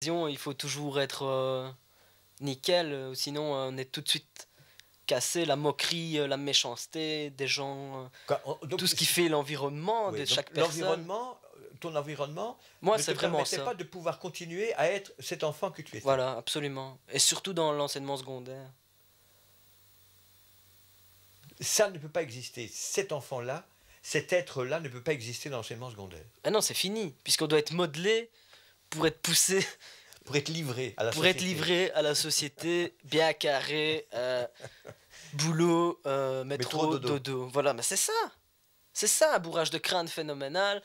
Il faut toujours être nickel, sinon on est tout de suite cassé. La moquerie, la méchanceté des gens, Donc, tout ce qui fait l'environnement de oui, donc chaque personne. l'environnement, ton environnement Moi, ne c'est te vraiment permettait ça. pas de pouvoir continuer à être cet enfant que tu étais. Voilà, absolument. Et surtout dans l'enseignement secondaire. Ça ne peut pas exister. Cet enfant-là, cet être-là ne peut pas exister dans l'enseignement secondaire. Ah non, c'est fini, puisqu'on doit être modelé pour être poussé, Pour être livré à la pour être société. livré à la société, bien carré, boulot, métro, dodo. Voilà, mais c'est ça. C'est ça, un bourrage de crâne phénoménal.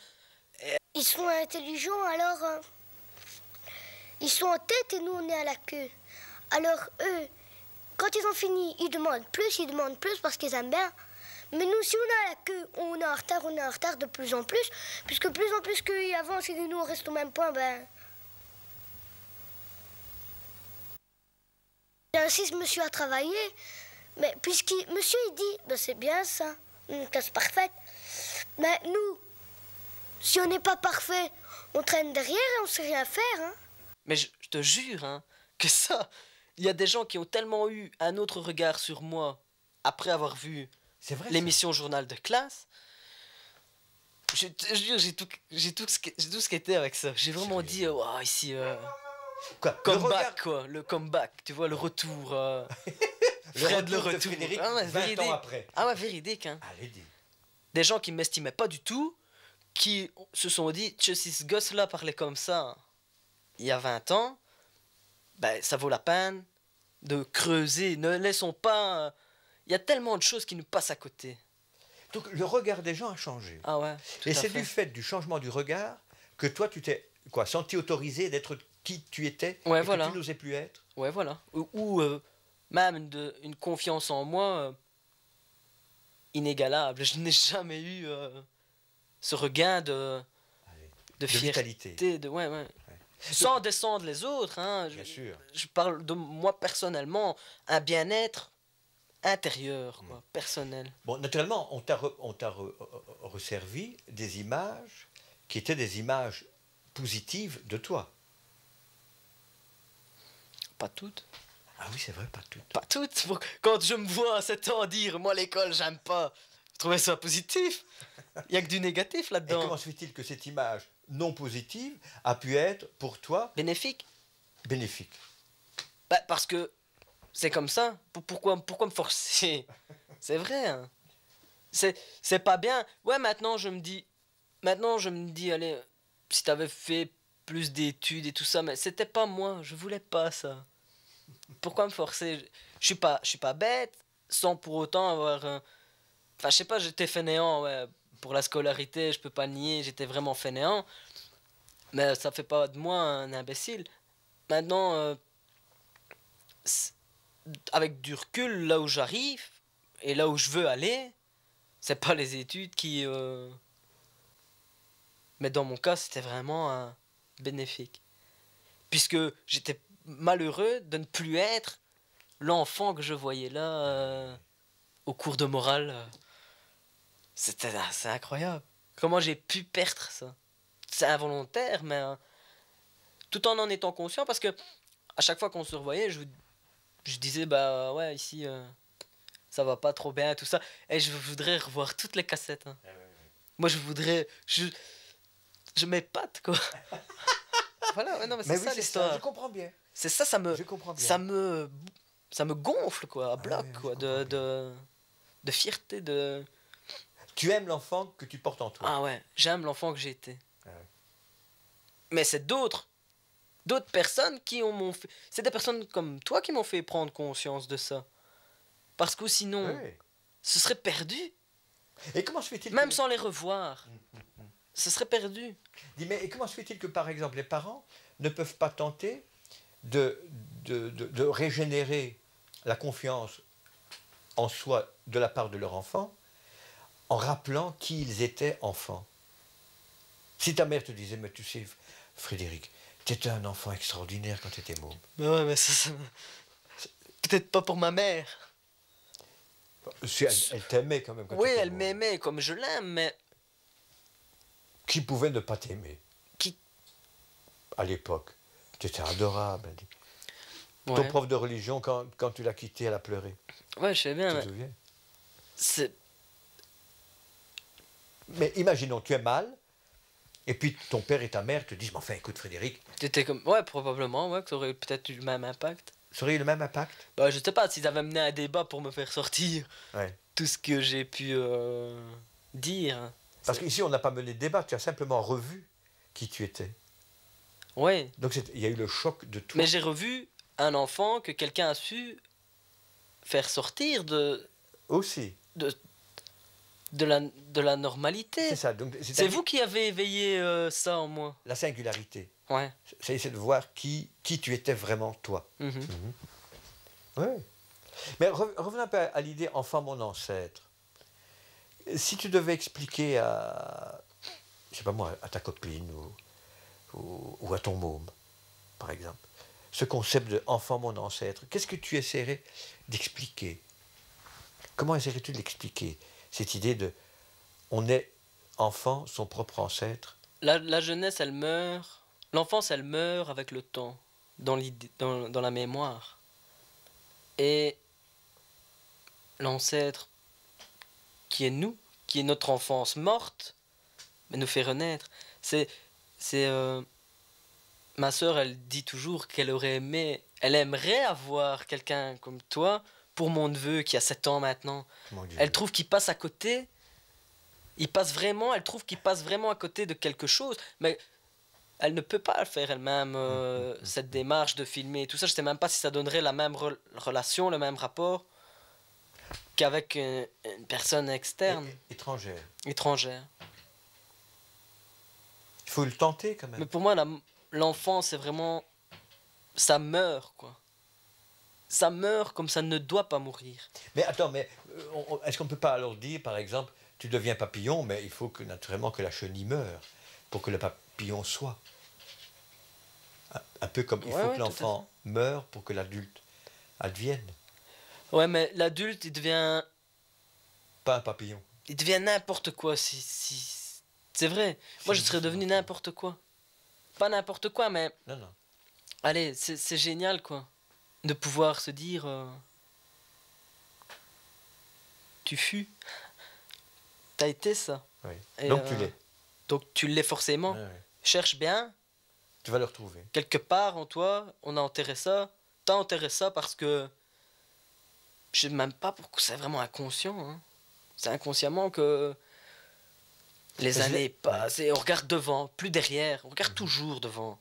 Ils sont intelligents, alors ils sont en tête et nous on est à la queue. Alors eux, quand ils ont fini, ils demandent plus parce qu'ils aiment bien. Mais nous, si on est à la queue, on est en retard de plus en plus. Puisque plus en plus qu'ils avancent et que nous on reste au même point, ben... J'insiste monsieur à travailler, mais monsieur il dit, ben c'est bien ça, une classe parfaite. Mais nous, si on n'est pas parfait, on traîne derrière et on sait rien faire, hein. Mais je te jure, hein, que ça, il y a des gens qui ont tellement eu un autre regard sur moi après avoir vu l'émission Journal de classe. Je te jure, j'ai tout skaté avec ça. J'ai vraiment dit, waouh, ici, Quoi, comeback, quoi, le comeback, tu vois, le retour. Fred, le retour. Frédéric, Ah ouais, 20 véridique. ans après. Ah ouais, véridique, hein. Allez, dis. Des gens qui ne m'estimaient pas du tout, qui se sont dit, si ce gosse-là parlait comme ça il y a 20 ans, ben, ça vaut la peine de creuser. Ne laissons pas... Il y a tellement de choses qui nous passent à côté. Donc le regard des gens a changé. Ah ouais. Et c'est du fait du changement du regard que toi tu t'es senti autorisé d'être qui tu étais ouais, et voilà. que tu n'osais plus être. Ouais, voilà. Ou même une confiance en moi inégalable. Je n'ai jamais eu ce regain de fierté. Vitalité. Ouais, ouais. Sans descendre les autres. Hein. Bien sûr. Je parle de moi personnellement, un bien-être intérieur, quoi, personnel. Bon, naturellement, on t'a resservi des images qui étaient des images positives de toi. Pas toutes. Ah oui, c'est vrai, pas toutes. Pas toutes. Quand je me vois à 7 ans dire, moi l'école, j'aime pas, je trouvais ça positif. Il n'y a que du négatif là-dedans. Et comment se fait-il que cette image non positive a pu être pour toi bénéfique? Bénéfique. Bah, parce que c'est comme ça. Pourquoi me forcer? C'est vrai. Hein. C'est pas bien. Ouais, maintenant je me dis, allez, si t'avais fait plus d'études et tout ça, mais c'était pas moi. Je voulais pas ça. Pourquoi me forcer? Je suis pas bête, sans pour autant avoir. Enfin, je sais pas, j'étais fainéant, ouais. Pour la scolarité, je peux pas le nier, j'étais vraiment fainéant. Mais ça fait pas de moi un imbécile. Maintenant, avec du recul, là où j'arrive et là où je veux aller, c'est pas les études qui. Mais dans mon cas, c'était vraiment bénéfique. Puisque j'étais malheureux de ne plus être l'enfant que je voyais là au cours de morale. C'est incroyable. Comment j'ai pu perdre ça? C'est involontaire, mais tout en étant conscient, parce que à chaque fois qu'on se revoyait, je disais, bah ouais, ici, ça va pas trop bien, tout ça. Et je voudrais revoir toutes les cassettes. Hein. Moi, je voudrais... Je m'épate, quoi. Voilà, ouais, non, mais c'est ça l'histoire. Je comprends bien. C'est ça, ça me gonfle, quoi, à bloc, quoi, de fierté, de... Tu aimes l'enfant que tu portes en toi. Ah ouais, j'aime l'enfant que j'ai été. Ah ouais. Mais c'est d'autres personnes qui m'ont fait... C'est des personnes comme toi qui m'ont fait prendre conscience de ça. Parce que sinon, ce serait perdu. Et comment se fait-il même sans les revoir, ce serait perdu. Dis, mais et comment se fait-il que, par exemple, les parents ne peuvent pas tenter de régénérer la confiance en soi de la part de leur enfant en rappelant qui ils étaient enfants? Si ta mère te disait, mais tu sais, Frédéric, tu étais un enfant extraordinaire quand tu étais môme. Mais ouais, mais ça peut-être pas pour ma mère. Si elle t'aimait quand même quand oui, tu étais elle môme. m'aimait comme je l'aime, mais... Qui pouvait ne pas t'aimer? Qui? À l'époque. Tu étais adorable. Elle dit. Ouais. Ton prof de religion, quand tu l'as quitté, elle a pleuré. Ouais, je sais bien, Tu te mais souviens? c'est... Mais imaginons, tu es mal, et puis ton père et ta mère te disent, mais enfin, écoute Frédéric, T'étais comme... Ouais, probablement, ouais, que ça aurait peut-être eu le même impact. ça aurait eu le même impact? Bah, je sais pas, s'ils avaient mené un débat pour me faire sortir Ouais. tout ce que j'ai pu dire. Parce qu'ici, on n'a pas mené de débat, tu as simplement revu qui tu étais. Ouais, Donc il y a eu le choc de tout. mais j'ai revu un enfant que quelqu'un a su faire sortir Aussi, de la normalité. c'est ça. Donc, C'est vous qui avez éveillé ça en moi. La singularité. Ouais. C'est essayer de voir qui tu étais vraiment, toi. Mhm. Oui. Mais revenons un peu à l'idée enfant mon ancêtre. Si tu devais expliquer à, je sais pas moi, à ta copine ou à ton môme, par exemple, ce concept de enfant mon ancêtre, qu'est-ce que tu essaierais d'expliquer? Comment essaierais-tu de l'expliquer? Cette idée de on est enfant, son propre ancêtre. La jeunesse, elle meurt. L'enfance, elle meurt avec le temps, dans la mémoire. Et l'ancêtre, qui est nous, qui est notre enfance morte, mais nous fait renaître. Ma sœur, elle dit toujours qu'elle aurait aimé, elle aimerait avoir quelqu'un comme toi pour mon neveu qui a 7 ans maintenant. Mon Dieu. Elle trouve qu'il passe à côté. Elle trouve qu'il passe vraiment à côté de quelque chose, mais elle ne peut pas le faire elle-même, cette démarche de filmer et tout ça. Je sais même pas si ça donnerait la même relation, le même rapport qu'avec une personne externe, Étrangère. étrangère. Il faut le tenter quand même. Mais pour moi, l'enfant, c'est vraiment... Ça meurt, quoi. Ça meurt comme ça ne doit pas mourir. Mais attends, mais est-ce qu'on ne peut pas alors dire, par exemple, tu deviens papillon, mais il faut que naturellement que la chenille meure pour que le papillon soit. Un peu comme il faut Ouais, que l'enfant meure pour que l'adulte advienne. Ouais, mais l'adulte, il devient Pas un papillon. n'importe quoi. C'est vrai. Moi, je serais devenu n'importe quoi. Pas n'importe quoi, mais... Non, non. Allez, c'est génial, quoi. De pouvoir se dire... Tu fus. T'as été ça. Oui. Et, Donc tu l'es. Donc tu l'es forcément. Ouais, ouais. Cherche bien. Tu vas le retrouver. Quelque part en toi, on a enterré ça. T'as enterré ça parce que... Je sais même pas pourquoi c'est vraiment inconscient. Hein. C'est inconsciemment que... Les années passent et on regarde devant, plus derrière. On regarde toujours devant.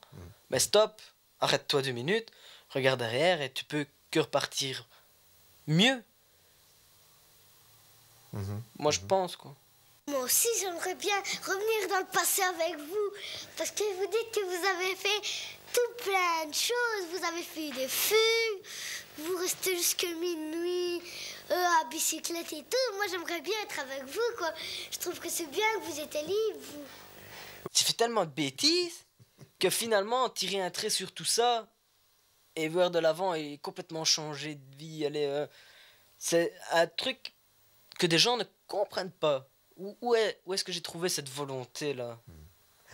Mais stop, arrête-toi 2 minutes, regarde derrière et tu peux que repartir mieux. Moi, je pense, quoi. Moi aussi, j'aimerais bien revenir dans le passé avec vous. Parce que vous dites que vous avez fait tout plein de choses. Vous avez fait des feux, vous restez jusqu'à minuit à bicyclette et tout. Moi, j'aimerais bien être avec vous, quoi. Je trouve que c'est bien que vous êtes libre, vous. Tu fais tellement de bêtises que finalement, tirer un trait sur tout ça et voir de l'avant et complètement changer de vie, c'est un truc que des gens ne comprennent pas. Où est-ce que j'ai trouvé cette volonté-là?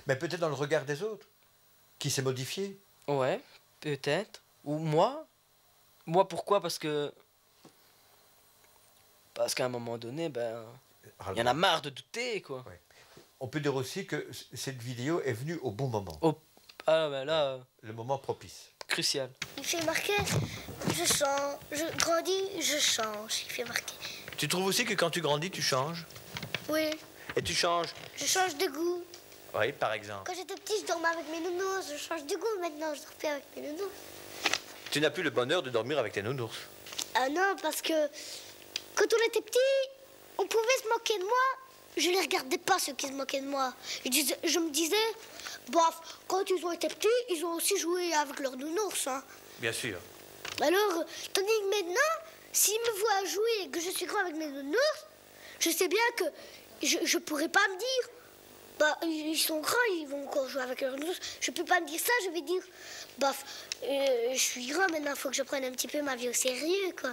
Mais peut-être dans le regard des autres, qui s'est modifié. Ouais, peut-être. Ou moi? Moi, pourquoi? Parce qu'à un moment donné, ben... Il y en a marre de douter, quoi. Ouais. On peut dire aussi que cette vidéo est venue au bon moment. Ah, ben là, Le moment propice. crucial. Il fait marquer, je change, je grandis, je change. Il fait marquer. Tu trouves aussi que quand tu grandis, tu changes? Oui, Et tu changes? je change de goût. Oui, par exemple. Quand j'étais petit, je dormais avec mes nounours. Je change de goût maintenant, je dors plus avec mes nounours. Tu n'as plus le bonheur de dormir avec tes nounours. Ah non, parce que quand on était petit, on pouvait se moquer de moi. Je les regardais pas, ceux qui se moquaient de moi. Je me disais, bof, quand ils ont été petits, ils ont aussi joué avec leurs nounours. Hein. Bien sûr. Alors, tandis que maintenant, s'ils me voient jouer et que je suis grand avec mes nounours, je sais bien que je pourrais pas me dire, bah, ils sont grands, ils vont encore jouer avec leurs nounours. Je peux pas me dire ça, je vais dire, bof, je suis grand maintenant, il faut que je prenne un petit peu ma vie au sérieux, quoi.